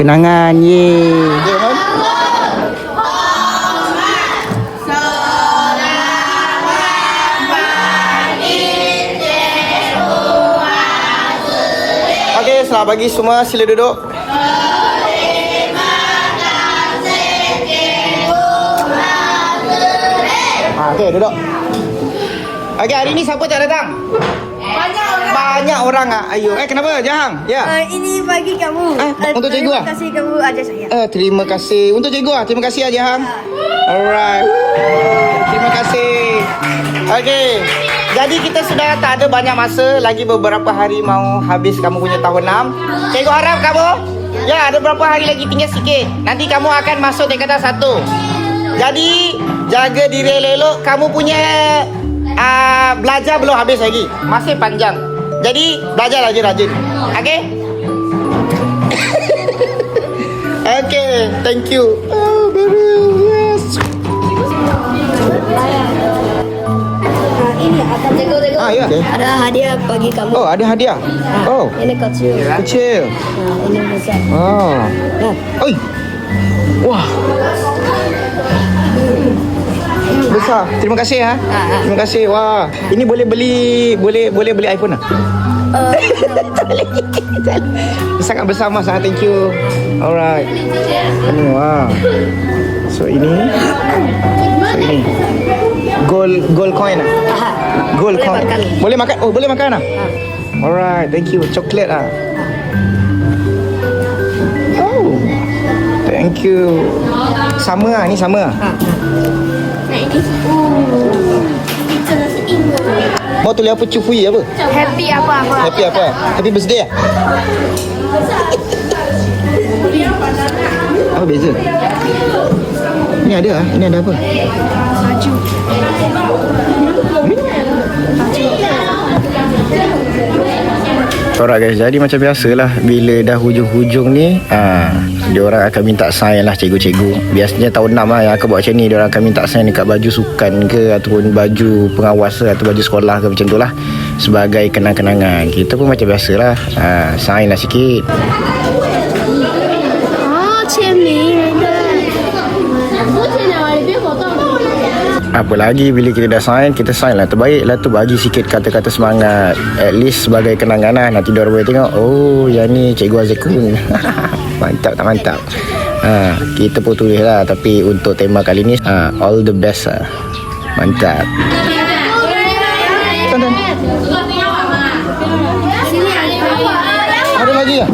Kenangan. Yeay. Okay, Hon. Okay, selamat pagi semua. Sila duduk. Okay, duduk. Okay, hari ni siapa tak datang? Banyak orang ah. Ayo. Kenapa? Jahang. Ya. Ini bagi kamu. Untuk cikgu ah. Terima kasih kamu ajar saya. Terima kasih. Untuk cikgu ah. Terima kasih Jahang. Alright. Terima kasih. Okay. Jadi kita sudah tak ada banyak masa. Lagi beberapa hari mau habis kamu punya tahun 6. Cikgu harap kamu, ya, ada beberapa hari lagi, tinggal sikit. Nanti kamu akan masuk tingkatan 1. Jadi jaga diri elok. Kamu punya belajar belum habis lagi. Masih panjang. Jadi belajar rajin-rajin. Okay? Okay, thank you. Oh, baby, yes. Ini akan tengok. Ya. Okay. Ada hadiah bagi kamu. Oh, ada hadiah. Oh, Ini kecil. kecil. Ini besar. Oh. Oi. Wah. Besar. Terima kasih ha. Terima kasih. Wah. Ini boleh beli iPhone ah? Sangat besar mas. Thank you. Alright. Ini wah. So ini gold coin ah. Gold Boleh coin. makan. Boleh makan. Oh, boleh makan ah. Alright. Thank you. Coklat ah. Oh. Thank you. Sama ah, ni sama ah. Mau tulis apa cufui apa? Happy apa? Happy apa? Happy birthday ah? Apa beza? Ini ada ah? Ini ada apa? Baju. Alright guys, jadi macam biasalah bila dah hujung-hujung ni diorang akan minta sign lah cikgu-cikgu. Biasanya tahun 6 lah yang akan buat macam ni. Diorang akan minta sign dekat baju sukan ke, ataupun baju pengawas ke, atau baju sekolah ke, macam tu lah, sebagai kenang-kenangan. Kita pun macam biasalah, sign lah sikit. Apa lagi bila kita dah sign, kita sign lah terbaik lah tu, bagi sikit kata-kata semangat, at least sebagai kenangan lah. Nanti diorang boleh tengok, oh yang ni Cikgu Azikun. Mantap tak mantap. Kita pun tulis lah, tapi untuk tema kali ni all the best lah. Mantap. Ada lagi ya?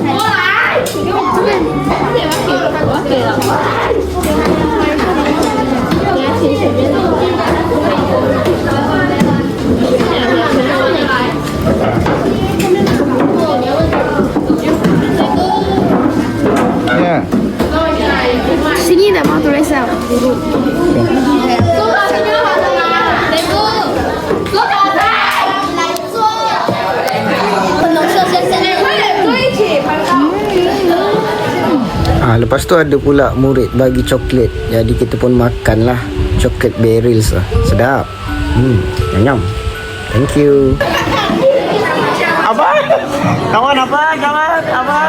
Ya. Sini dah mau tulis apa? Lepas tu ada pula murid bagi coklat. Jadi kita pun makan lah coklat berries lah. Sedap. Nyam. Thank you. Apa? Kawan apa? Kawan apa?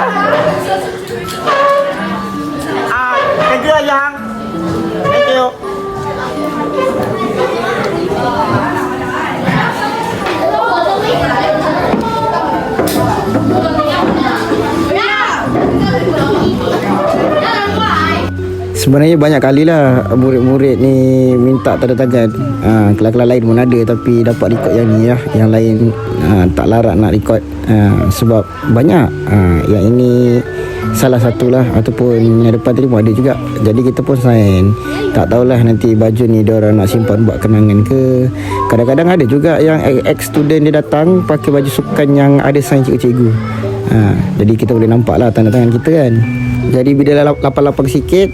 Thank you Yang. Thank you. Sebenarnya banyak kali lah murid-murid ni minta tanda tangan. Kelas-kelas lain pun ada, tapi dapat rekod yang ni lah. Yang lain tak larat nak rekod, sebab banyak. Yang ini salah satulah, ataupun yang depan tadi pun ada juga. Jadi kita pun sign. Tak tahulah nanti baju ni diorang nak simpan buat kenangan ke. Kadang-kadang ada juga yang ex-student dia datang pakai baju sukan yang ada sign cikgu-cikgu. Jadi kita boleh nampak lah tanda tangan kita kan. Jadi bila lapang-lapang sikit,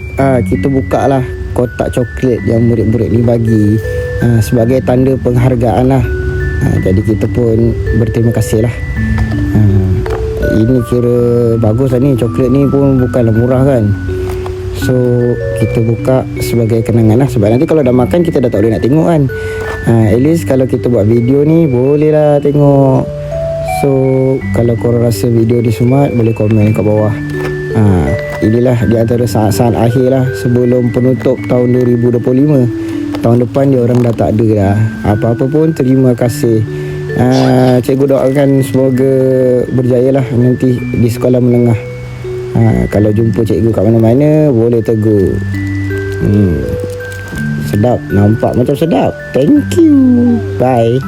kita buka lah kotak coklat yang murid-murid ni bagi, sebagai tanda penghargaan lah. Jadi kita pun berterima kasih lah. Ini kira bagus lah ni. Coklat ni pun bukanlah murah kan. So kita buka sebagai kenangan lah. Sebab nanti kalau dah makan kita dah tak boleh nak tengok kan. At least kalau kita buat video ni boleh lah tengok. So kalau korang rasa video ni smart, boleh komen kat bawah. inilah di antara saat-saat akhir lah sebelum penutup tahun 2025. Tahun depan dia orang dah tak ada dah. Apa-apa pun terima kasih. Cikgu doakan semoga berjaya lah nanti di sekolah menengah. Kalau jumpa cikgu kat mana-mana boleh tegur. Sedap, nampak macam sedap. Thank you. Bye.